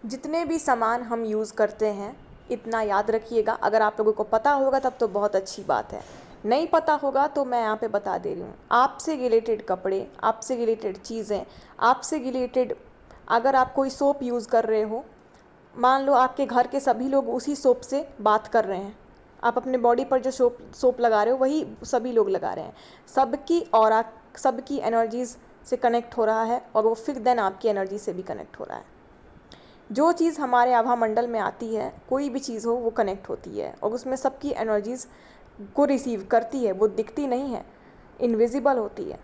जितने भी सामान हम यूज़ करते हैं, इतना याद रखिएगा। अगर आप लोगों को पता होगा तब तो बहुत अच्छी बात है, नहीं पता होगा तो मैं यहाँ पे बता दे रही हूँ। आपसे रिलेटेड कपड़े, आपसे रिलेटेड चीज़ें, आपसे रिलेटेड, अगर आप कोई सोप यूज़ कर रहे हो, मान लो आपके घर के सभी लोग उसी सोप से बात कर रहे हैं, आप अपने बॉडी पर जो सोप लगा रहे हो वही सभी लोग लगा रहे हैं, सबकी ऑरा, सबकी एनर्जीज़ से कनेक्ट हो रहा है और वो फिर देन आपकी एनर्जी से भी कनेक्ट हो रहा है। जो चीज़ हमारे आभा मंडल में आती है, कोई भी चीज़ हो, वो कनेक्ट होती है और उसमें सबकी एनर्जीज़ को रिसीव करती है। वो दिखती नहीं है, इनविजिबल होती है।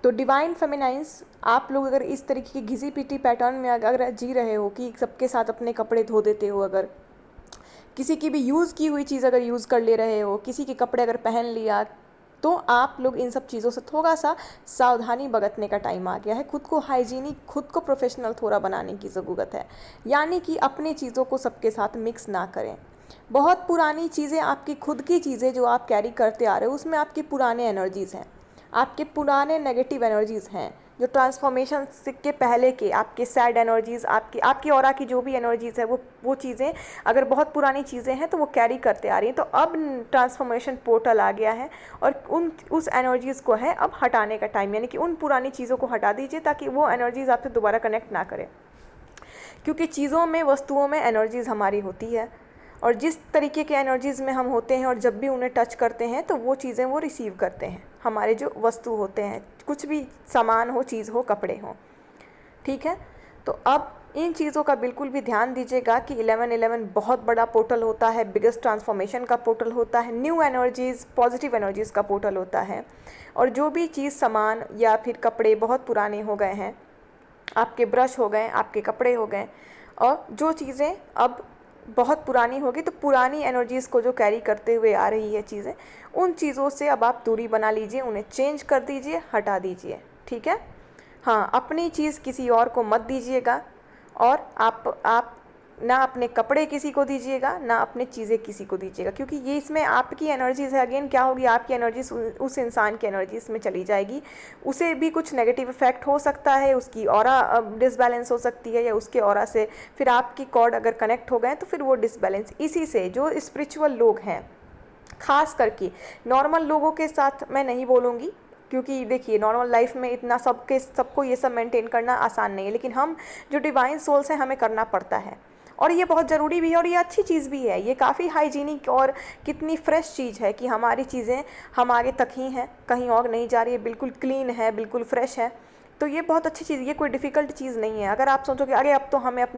तो डिवाइन फेमिनाइंस, आप लोग अगर इस तरीके की घिसी पिटी पैटर्न में अगर जी रहे हो कि सबके साथ अपने कपड़े धो देते हो, अगर किसी की भी यूज़ की हुई चीज़ अगर यूज़ कर ले रहे हो, किसी के कपड़े अगर पहन लिया, तो आप लोग इन सब चीज़ों से थोड़ा सा सावधानी बरतने का टाइम आ गया है। खुद को हाइजीनिक, खुद को प्रोफेशनल थोड़ा बनाने की ज़रूरत है। यानी कि अपनी चीज़ों को सबके साथ मिक्स ना करें। बहुत पुरानी चीज़ें, आपकी खुद की चीज़ें जो आप कैरी करते आ रहे हो, उसमें आपकी पुराने एनर्जीज़ हैं, आपके पुराने नेगेटिव एनर्जीज़ हैं, जो ट्रांसफॉर्मेशन के पहले के आपके सैड एनर्जीज़, आपकी ऑरा की जो भी एनर्जीज़ है, वो चीज़ें अगर बहुत पुरानी चीज़ें हैं तो वो कैरी करते आ रही हैं। तो अब ट्रांसफॉर्मेशन पोर्टल आ गया है और उस एनर्जीज़ को है अब हटाने का टाइम, यानी कि उन पुरानी चीज़ों को हटा दीजिए ताकि वो एनर्जीज़ आपसे दोबारा कनेक्ट ना करें। क्योंकि चीज़ों में, वस्तुओं में एनर्जीज़ हमारी होती है और जिस तरीके के एनर्जीज़ में हम होते हैं और जब भी उन्हें टच करते हैं तो वो चीज़ें वो रिसीव करते हैं, हमारे जो वस्तु होते हैं, कुछ भी सामान हो, चीज़ हो, कपड़े हों। ठीक है, तो अब इन चीज़ों का बिल्कुल भी ध्यान दीजिएगा कि 11-11 बहुत बड़ा पोर्टल होता है, बिगेस्ट ट्रांसफॉर्मेशन का पोर्टल होता है, न्यू एनर्जीज़, पॉजिटिव एनर्जीज़ का पोर्टल होता है। और जो भी चीज़, सामान या फिर कपड़े बहुत पुराने हो गए हैं, आपके ब्रश हो गए, आपके कपड़े हो गए, और जो चीज़ें अब बहुत पुरानी होगी, तो पुरानी एनर्जीज़ को जो कैरी करते हुए आ रही है चीज़ें, उन चीज़ों से अब आप दूरी बना लीजिए, उन्हें चेंज कर दीजिए, हटा दीजिए। ठीक है, हाँ, अपनी चीज़ किसी और को मत दीजिएगा और आप ना अपने कपड़े किसी को दीजिएगा, ना अपनी चीज़ें किसी को दीजिएगा, क्योंकि ये इसमें आपकी एनर्जीज़ है। अगेन क्या होगी, आपकी एनर्जीज उस इंसान की एनर्जीज में चली जाएगी, उसे भी कुछ नेगेटिव इफेक्ट हो सकता है, उसकी ऑरा डिसबैलेंस हो सकती है, या उसके ऑरा से फिर आपकी कॉर्ड अगर कनेक्ट हो गए तो फिर वो डिसबैलेंस, इसी से जो स्पिरिचुअल लोग हैं, खास करके नॉर्मल लोगों के साथ मैं नहीं बोलूँगी, क्योंकि देखिए नॉर्मल लाइफ में इतना सबको ये सब मेंटेन करना आसान नहीं है, लेकिन हम जो डिवाइन सोल्स हैं हमें करना पड़ता है और ये बहुत ज़रूरी भी है और ये अच्छी चीज़ भी है। ये काफ़ी हाइजीनिक और कितनी फ्रेश चीज़ है कि हमारी चीज़ें हमारे तक ही हैं, कहीं और नहीं जा रही है, बिल्कुल क्लीन है, बिल्कुल फ्रेश है। तो ये बहुत अच्छी चीज़, ये कोई डिफ़िकल्ट चीज़ नहीं है। अगर आप सोचोगे अरे अब तो हमें अपनी